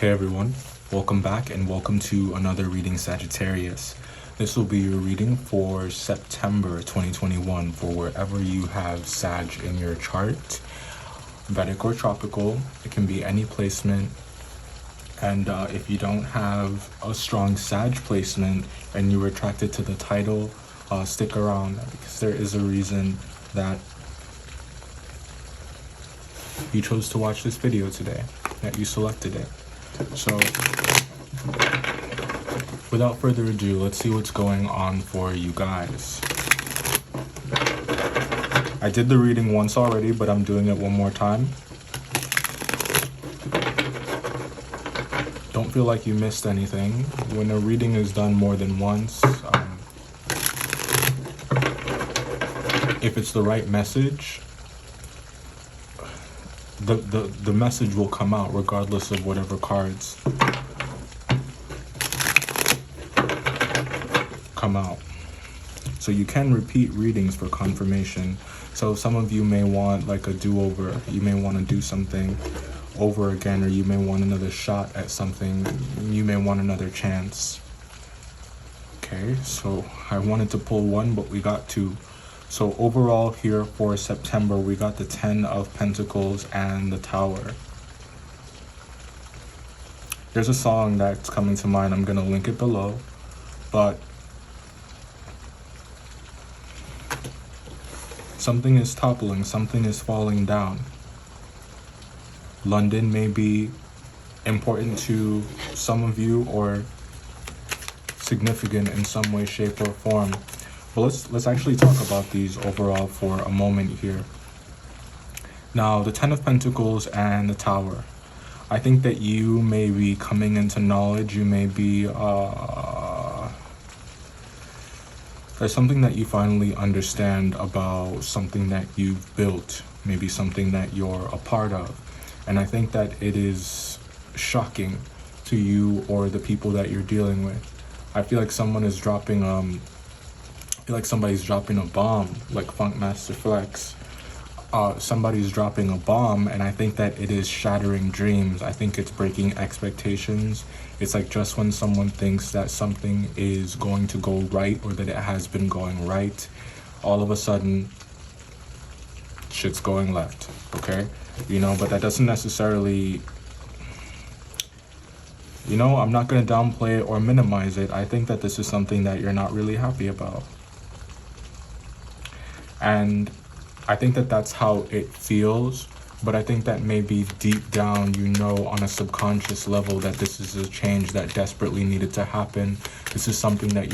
Hey everyone, welcome back and welcome to another reading Sagittarius. This will be your reading for September 2021 for wherever you have Sag in your chart. Vedic or tropical, it can be any placement. And if you don't have a strong Sag placement and you were attracted to the title, stick around because there is a reason that you chose to watch this video today, that you selected it. So, without further ado, let's see what's going on for you guys. I did the reading once already, but I'm doing it one more time. Don't feel like you missed anything. When a reading is done more than once, if it's the right message, the message will come out regardless of whatever cards come out. So you can repeat readings for confirmation. So some of you may want like a do-over. You may want to do something over again, or you may want another shot at something. You may want another chance. Okay, so I wanted to pull one, but we got two. So overall here for September, we got the 10 of Pentacles and the Tower. There's a song that's coming to mind. I'm going to link it below. But something is toppling. Something is falling down. London may be important to some of you or significant in some way, shape, or form. But let's actually talk about these overall for a moment here. Now, the 10 of Pentacles and the Tower. I think that you may be coming into knowledge. You may be, there's something that you finally understand about something that you've built, maybe something that you're a part of. And I think that it is shocking to you or the people that you're dealing with. I feel like someone is dropping, somebody's dropping a bomb, like Funk Master Flex. Somebody's dropping a bomb, and I think that it is shattering dreams. I think it's breaking expectations. It's like just when someone thinks that something is going to go right or that it has been going right, all of a sudden, shit's going left, okay? But that doesn't necessarily, I'm not going to downplay it or minimize it. I think that this is something that you're not really happy about. And I think that that's how it feels, but I think that maybe deep down, on a subconscious level that this is a change that desperately needed to happen. This is something that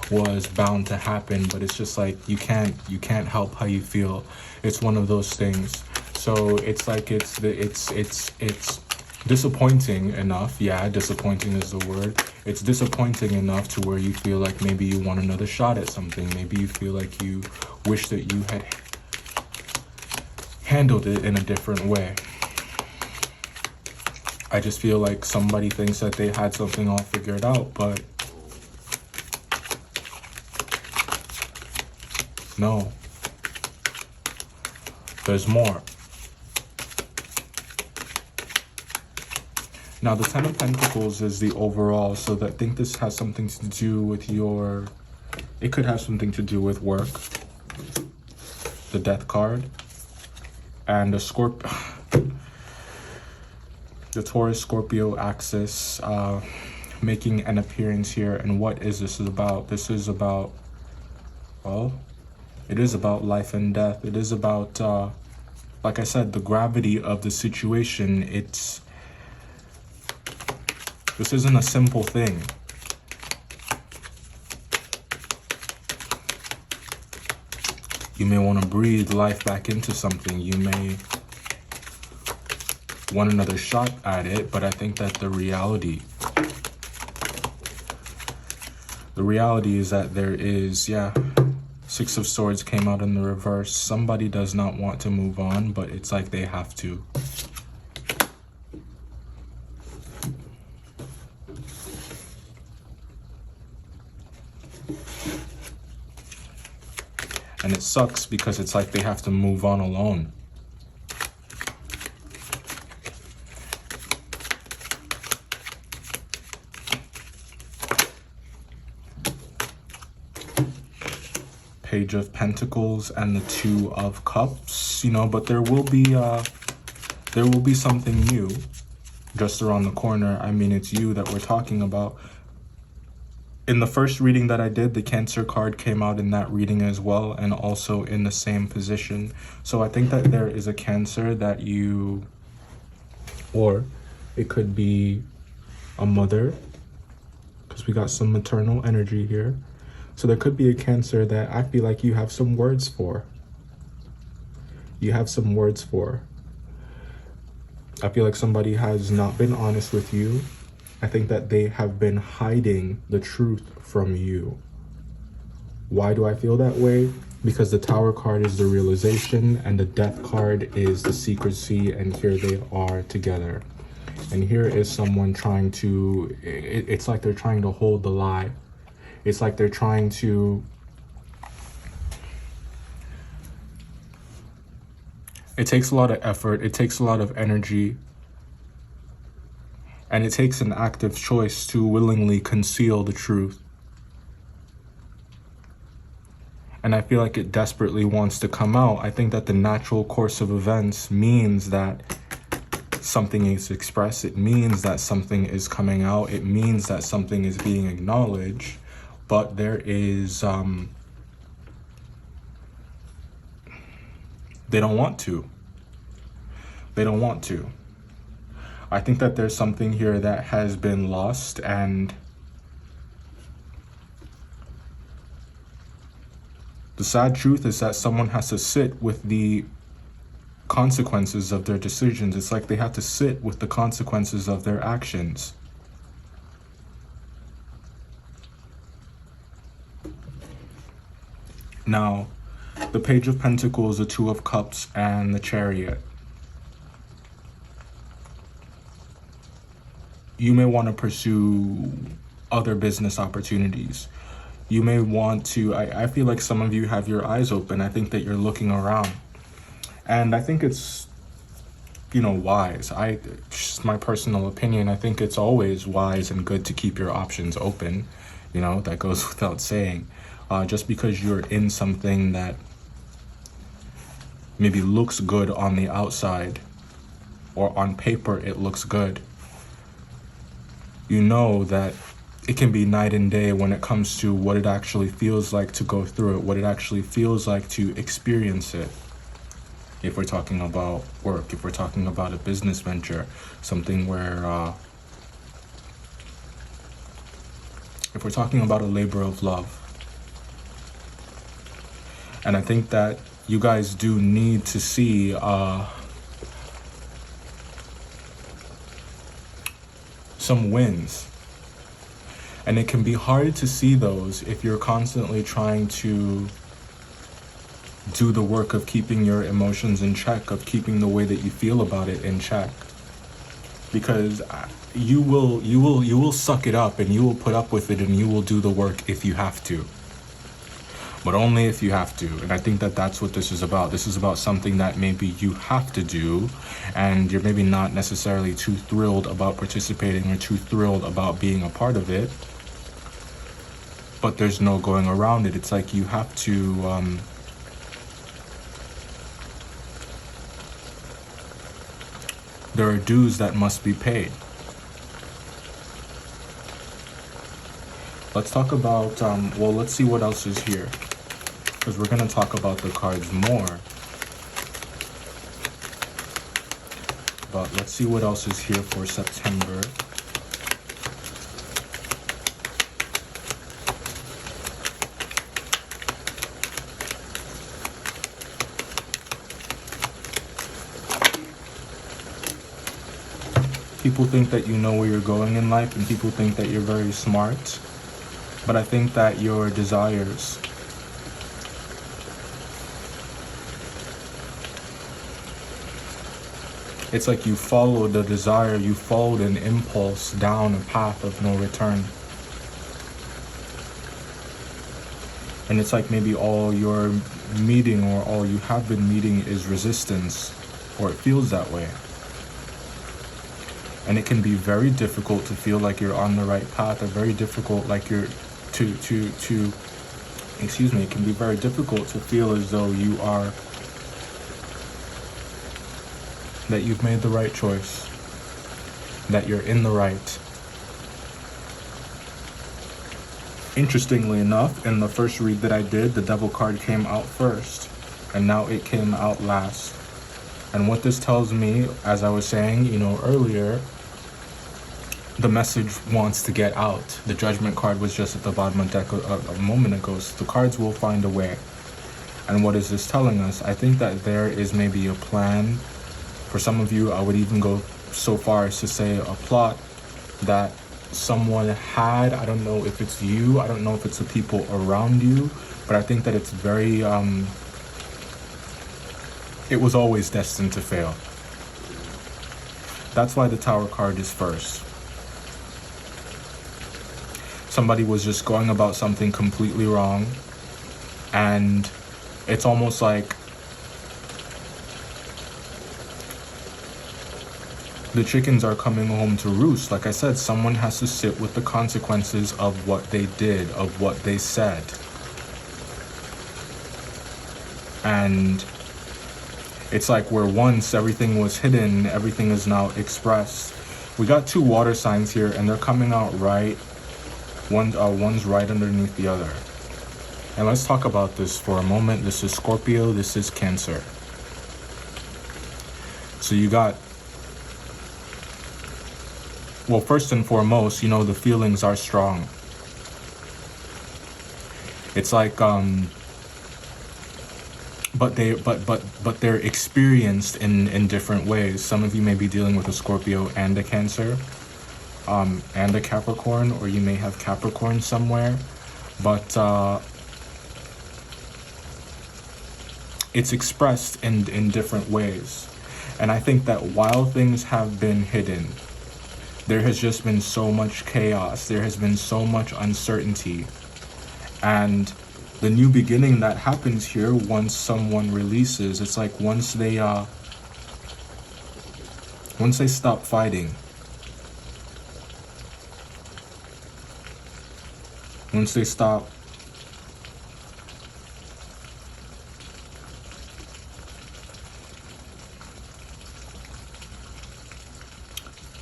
was bound to happen, but it's just like you can't help how you feel. It's one of those things. So it's like it's disappointing enough. Yeah, disappointing is the word. It's disappointing enough to where you feel like maybe you want another shot at something. Maybe you feel like you wish that you had handled it in a different way. I just feel like somebody thinks that they had something all figured out, but no. There's more. Now, the 10 of Pentacles is the overall, so I think this has something to do with it could have something to do with work. The Death card. And the Taurus-Scorpio axis making an appearance here. And what is this about? This is about, it is about life and death. It is about, like I said, the gravity of the situation. This isn't a simple thing. You may want to breathe life back into something. You may want another shot at it, but I think that the reality is that there is, Six of Swords came out in the reverse. Somebody does not want to move on, but it's like they have to. And it sucks because it's like they have to move on alone. Page of Pentacles and the Two of Cups, you know, but there will be something new just around the corner. I mean, it's you that we're talking about. In the first reading that I did, the Cancer card came out in that reading as well, and also in the same position. So I think that there is a Cancer that you, or it could be a mother, because we got some maternal energy here. So there could be a Cancer that I feel like you have some words for. You have some words for. I feel like somebody has not been honest with you. I think that they have been hiding the truth from you. Why do I feel that way? Because the Tower card is the realization and the Death card is the secrecy, and here they are together. And here is someone trying to, it's like they're trying to hold the lie. It's like they're trying to, it takes a lot of effort, it takes a lot of energy, and it takes an active choice to willingly conceal the truth. And I feel like it desperately wants to come out. I think that the natural course of events means that something is expressed. It means that something is coming out. It means that something is being acknowledged. But there is, they don't want to. They don't want to. I think that there's something here that has been lost, and the sad truth is that someone has to sit with the consequences of their decisions. It's like they have to sit with the consequences of their actions. Now, the Page of Pentacles, the Two of Cups, and the Chariot. You may want to pursue other business opportunities. You may want to, I feel like some of you have your eyes open. I think that you're looking around. And I think it's, you know, wise. Just my personal opinion, I think it's always wise and good to keep your options open. You know, that goes without saying. Just because you're in something that maybe looks good on the outside, or on paper it looks good, you know that it can be night and day when it comes to what it actually feels like to go through it, what it actually feels like to experience it. If we're talking about work, if we're talking about a business venture, something where, if we're talking about a labor of love. And I think that you guys do need to see some wins. And it can be hard to see those if you're constantly trying to do the work of keeping your emotions in check, of keeping the way that you feel about it in check. Because you will suck it up, and you will put up with it, and you will do the work if you have to. But only if you have to. And I think that that's what this is about. This is about something that maybe you have to do, and you're maybe not necessarily too thrilled about participating or too thrilled about being a part of it. But there's no going around it. It's like you have to, there are dues that must be paid. Let's talk about, well, let's see what else is here, because we're going to talk about the cards more. But let's see what else is here for September. People think that you know where you're going in life, and people think that you're very smart. But I think that your desires, it's like you followed the desire, you followed an impulse down a path of no return. And it's like maybe all you're meeting, or all you have been meeting, is resistance, or it feels that way. And it can be very difficult to feel like you're on the right path, or very difficult like you're to excuse me, it can be very difficult to feel as though that you've made the right choice, that you're in the right. Interestingly enough, in the first read that I did, the Devil card came out first, and now it came out last. And what this tells me, as I was saying, earlier, the message wants to get out. The Judgment card was just at the bottom of the deck a moment ago, so the cards will find a way. And what is this telling us? I think that there is maybe a plan. For some of you, I would even go so far as to say a plot that someone had. I don't know if it's you, I don't know if it's the people around you, but I think that it's very, it was always destined to fail. That's why the Tower card is first. Somebody was just going about something completely wrong, and it's almost like the chickens are coming home to roost. Like I said, someone has to sit with the consequences of what they did, of what they said. And it's like where once everything was hidden, everything is now expressed. We got two water signs here, and they're coming out right. One's right underneath the other. And let's talk about this for a moment. This is Scorpio, this is Cancer. So you got, well, first and foremost, the feelings are strong. It's like, but they're experienced in different ways. Some of you may be dealing with a Scorpio and a Cancer, and a Capricorn, or you may have Capricorn somewhere, but it's expressed in different ways. And I think that while things have been hidden, there has just been so much chaos, there has been so much uncertainty, and the new beginning that happens here once someone releases, it's like once they stop fighting, once they stop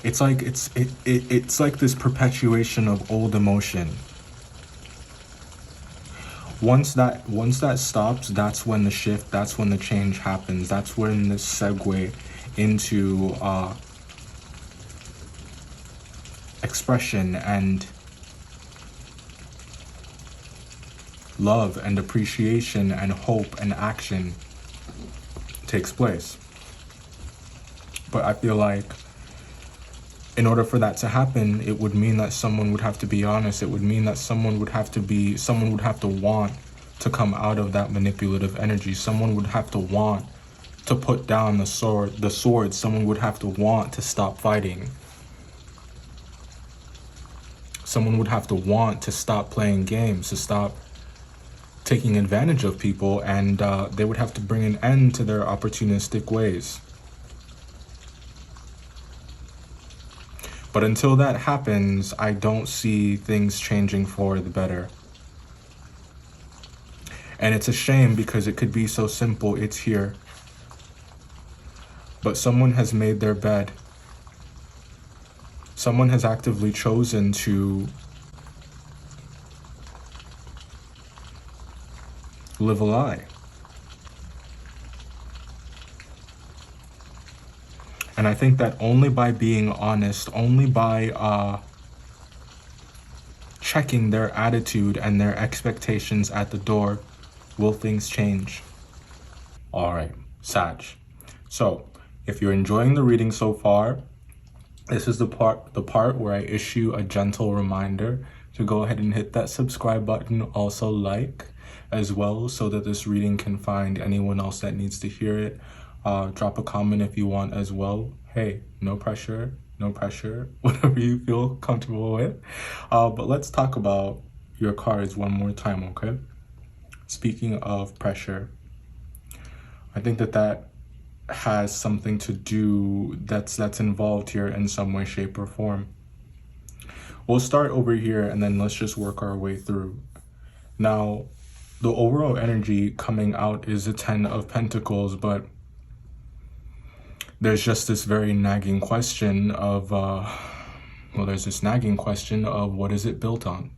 it's like this perpetuation of old emotion. Once that stops, that's when the shift, that's when the change happens. That's when the segue into expression and love and appreciation and hope and action takes place. But I feel like in order for that to happen, it would mean that someone would have to be honest. It would mean that someone would have to want to come out of that manipulative energy. Someone would have to want to put down the sword. Someone would have to want to stop fighting. Someone would have to want to stop playing games, to stop taking advantage of people, and they would have to bring an end to their opportunistic ways. But until that happens, I don't see things changing for the better. And it's a shame because it could be so simple. It's here. But someone has made their bed. Someone has actively chosen to live a lie. And I think that only by being honest, only by checking their attitude and their expectations at the door, will things change. All right, Sag. So, if you're enjoying the reading so far, this is the part where I issue a gentle reminder to go ahead and hit that subscribe button, also like as well, so that this reading can find anyone else that needs to hear it. Drop a comment if you want as well. Hey, no pressure, whatever you feel comfortable with. But let's talk about your cards one more time, okay? Speaking of pressure, I think that has something to do, that's involved here in some way, shape, or form. We'll start over here and then let's just work our way through. Now, the overall energy coming out is a 10 of Pentacles, but there's just this very nagging question of, there's this nagging question of what is it built on?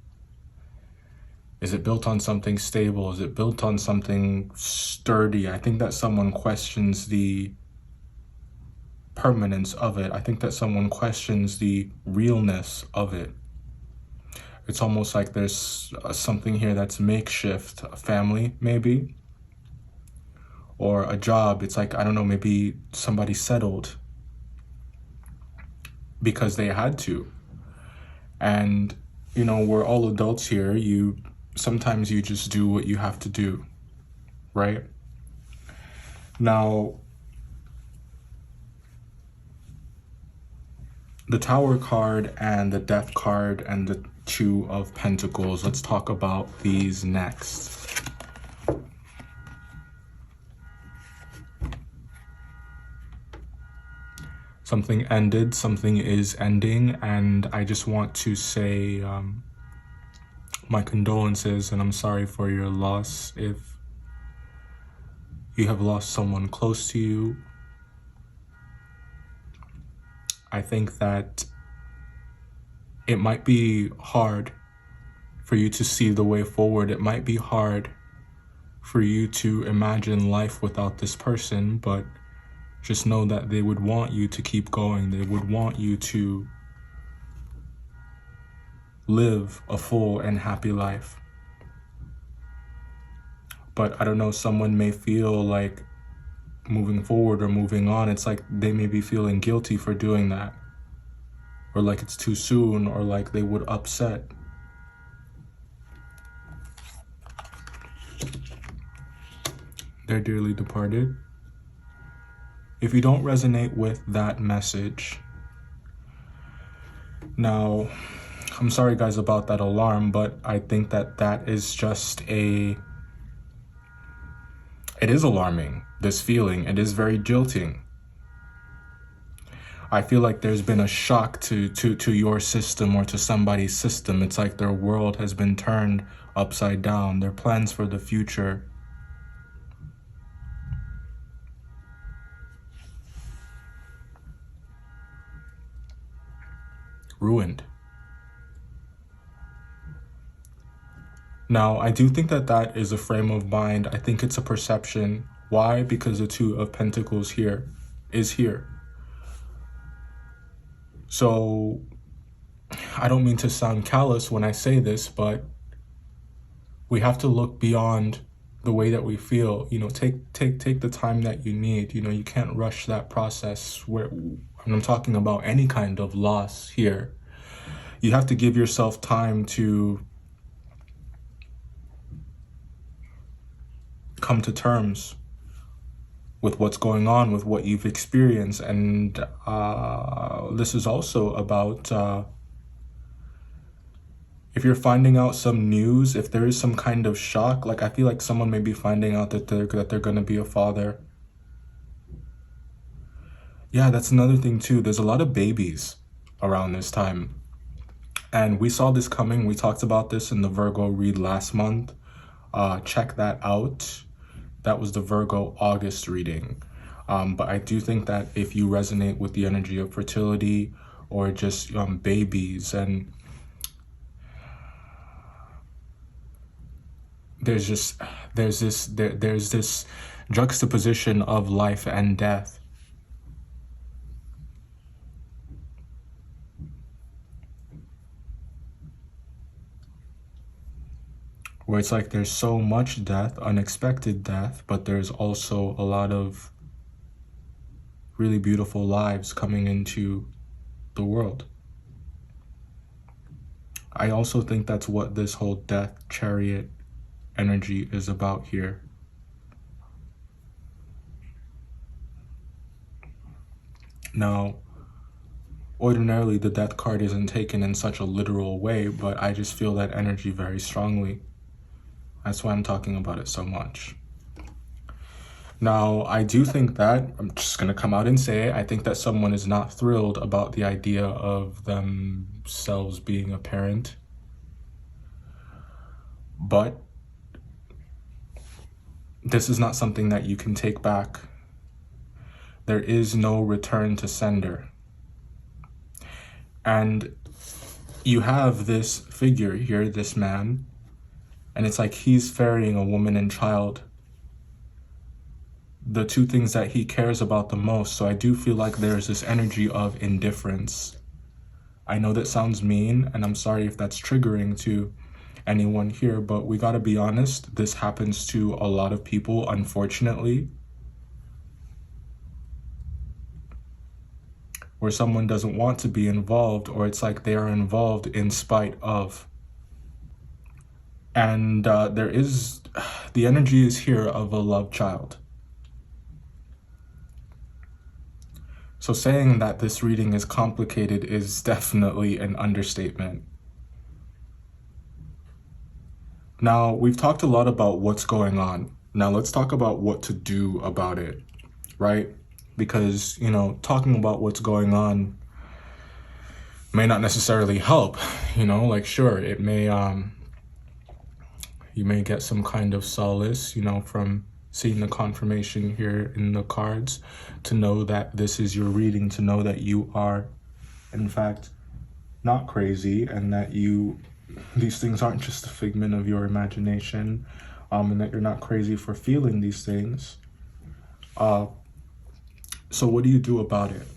Is it built on something stable? Is it built on something sturdy? I think that someone questions the permanence of it. I think that someone questions the realness of it. It's almost like there's something here that's makeshift, a family maybe, or a job. It's like, I don't know, maybe somebody settled because they had to. And, you know, we're all adults here. Sometimes you just do what you have to do, right? Now, the Tower card and the Death card and the Two of Pentacles, let's talk about these next. Something ended, something is ending, and I just want to say my condolences, and I'm sorry for your loss if you have lost someone close to you. I think that it might be hard for you to see the way forward. It might be hard for you to imagine life without this person, but just know that they would want you to keep going. They would want you to live a full and happy life. But I don't know, someone may feel like moving forward or moving on, it's like they may be feeling guilty for doing that, or like it's too soon, or like they would upset. They're dearly departed. If you don't resonate with that message, now, I'm sorry guys about that alarm, but I think that that is just it is alarming, this feeling. It is very jolting. I feel like there's been a shock to your system or to somebody's system. It's like their world has been turned upside down. Their plans for the future ruined. Now, I do think that that is a frame of mind. I think it's a perception. Why? Because the Two of Pentacles is here. So, I don't mean to sound callous when I say this, but we have to look beyond the way that we feel. You know, take the time that you need. You know, you can't rush that process. And I'm talking about any kind of loss here. You have to give yourself time to come to terms with what's going on, with what you've experienced. And this is also about if you're finding out some news, if there is some kind of shock, like I feel like someone may be finding out that they're going to be a father. Yeah, that's another thing too. There's a lot of babies around this time. And we saw this coming. We talked about this in the Virgo read last month. Check that out. That was the Virgo August reading. But I do think that if you resonate with the energy of fertility or just babies, and there's this juxtaposition of life and death. Where it's like there's so much death, unexpected death, but there's also a lot of really beautiful lives coming into the world. I also think that's what this whole death chariot energy is about here. Now, ordinarily the death card isn't taken in such a literal way, but I just feel that energy very strongly. That's why I'm talking about it so much. Now, I do think that, I'm just going to come out and say it, I think that someone is not thrilled about the idea of themselves being a parent. But this is not something that you can take back. There is no return to sender. And you have this figure here, this man, and it's like he's ferrying a woman and child, the two things that he cares about the most. So I do feel like there's this energy of indifference. I know that sounds mean, and I'm sorry if that's triggering to anyone here, but we gotta be honest, this happens to a lot of people, unfortunately, where someone doesn't want to be involved, or it's like they are involved in spite of. And the energy is here of a love child. So saying that this reading is complicated is definitely an understatement. Now, we've talked a lot about what's going on. Now let's talk about what to do about it, right? Because, talking about what's going on may not necessarily help, like, sure, it may, you may get some kind of solace, from seeing the confirmation here in the cards, to know that this is your reading, to know that you are, in fact, not crazy, and that these things aren't just a figment of your imagination, and that you're not crazy for feeling these things. So what do you do about it?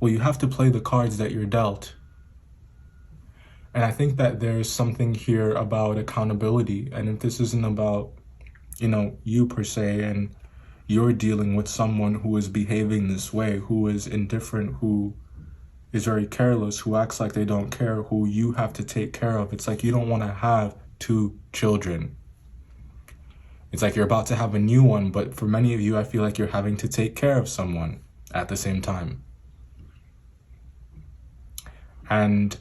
Well, you have to play the cards that you're dealt. And I think that there's something here about accountability. And if this isn't about, you per se, and you're dealing with someone who is behaving this way, who is indifferent, who is very careless, who acts like they don't care, who you have to take care of. It's like you don't want to have 2 children. It's like you're about to have a new one, but for many of you, I feel like you're having to take care of someone at the same time. And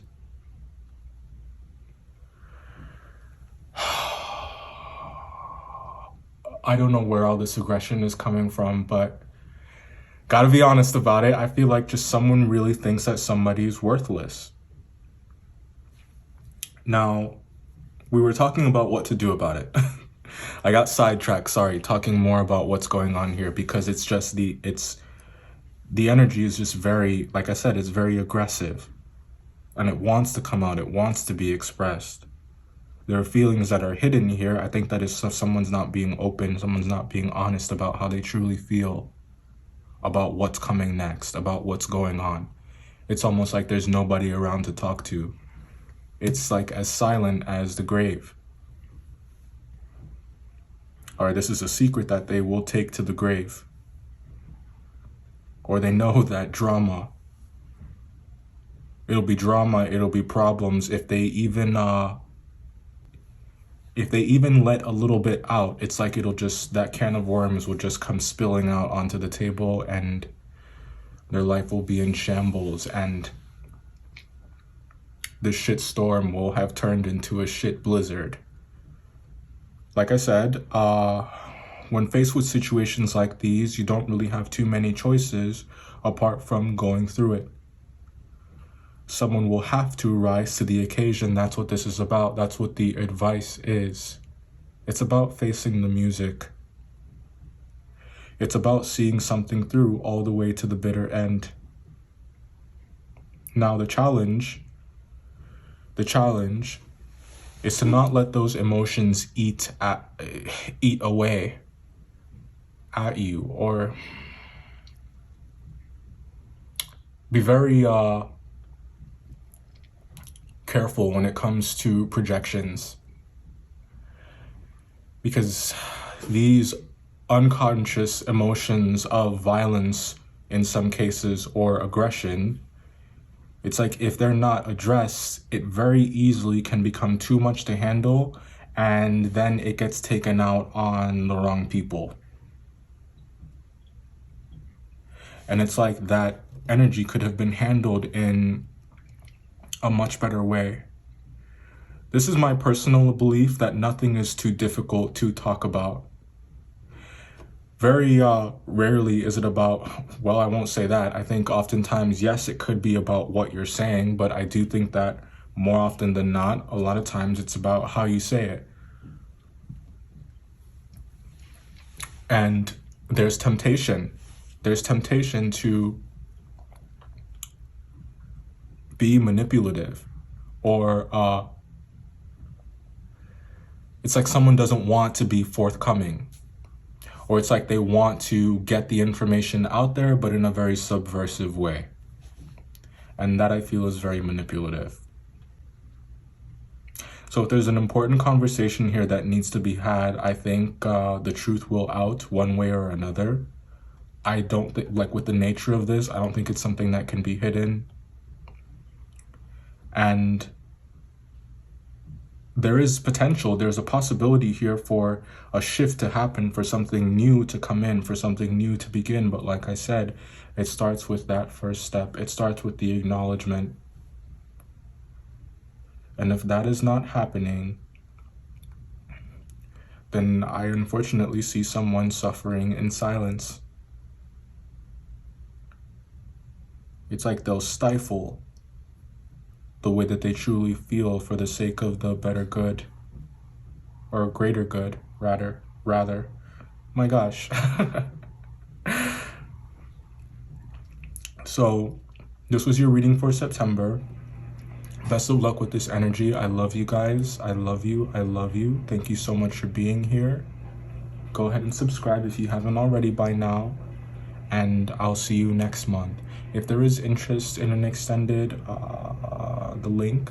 I don't know where all this aggression is coming from, but gotta be honest about it. I feel like just someone really thinks that somebody is worthless. Now, we were talking about what to do about it. I got sidetracked, sorry, talking more about what's going on here, because it's just the energy is just very, like I said, it's very aggressive, and it wants to come out, it wants to be expressed. There are feelings that are hidden here. I think that is someone's not being open, someone's not being honest about how they truly feel about what's coming next, about what's going on. It's almost like there's nobody around to talk to. It's like as silent as the grave. Or this is a secret that they will take to the grave. Or they know that drama, it'll be drama, it'll be problems if they even let a little bit out. It's like that can of worms will just come spilling out onto the table, and their life will be in shambles, and the shit storm will have turned into a shit blizzard. Like I said, when faced with situations like these, you don't really have too many choices apart from going through it. Someone will have to rise to the occasion. That's what this is about. That's what the advice is. It's about facing the music. It's about seeing something through all the way to the bitter end. Now the challenge is to not let those emotions eat away at you, or be very careful when it comes to projections, because these unconscious emotions of violence in some cases, or aggression, it's like if they're not addressed, it very easily can become too much to handle, and then it gets taken out on the wrong people. And it's like that energy could have been handled in a much better way. This is my personal belief that nothing is too difficult to talk about. Very rarely is it about, well, I won't say that. I think oftentimes, yes, it could be about what you're saying, but I do think that more often than not, a lot of times it's about how you say it. And there's temptation. There's temptation to be manipulative, or it's like someone doesn't want to be forthcoming, or it's like they want to get the information out there, but in a very subversive way. And that I feel is very manipulative. So if there's an important conversation here that needs to be had, I think the truth will out one way or another. I don't think, like with the nature of this, I don't think it's something that can be hidden. And there is potential, there's a possibility here for a shift to happen, for something new to come in, for something new to begin. But like I said, it starts with that first step. It starts with the acknowledgement. And if that is not happening, then I unfortunately see someone suffering in silence. It's like they'll stifle the way that they truly feel for the sake of the better good, or greater good, rather. My gosh. So this was your reading for September. Best of luck with this energy. I love you guys. I love you. I love you. Thank you so much for being here. Go ahead and subscribe if you haven't already by now. And I'll see you next month. If there is interest in an extended, the link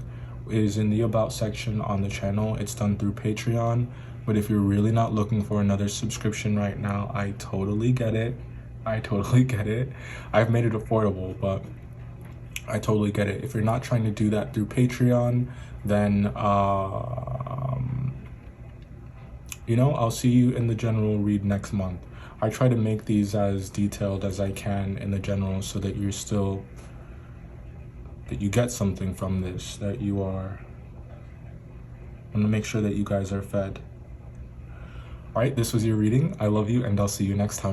is in the About section on the channel. It's done through Patreon. But if you're really not looking for another subscription right now, I totally get it. I totally get it. I've made it affordable, but I totally get it. If you're not trying to do that through Patreon, then, you know, I'll see you in the general read next month. I try to make these as detailed as I can in the general so that that you get something from this, that you are, I want to make sure that you guys are fed. All right, this was your reading. I love you, and I'll see you next time.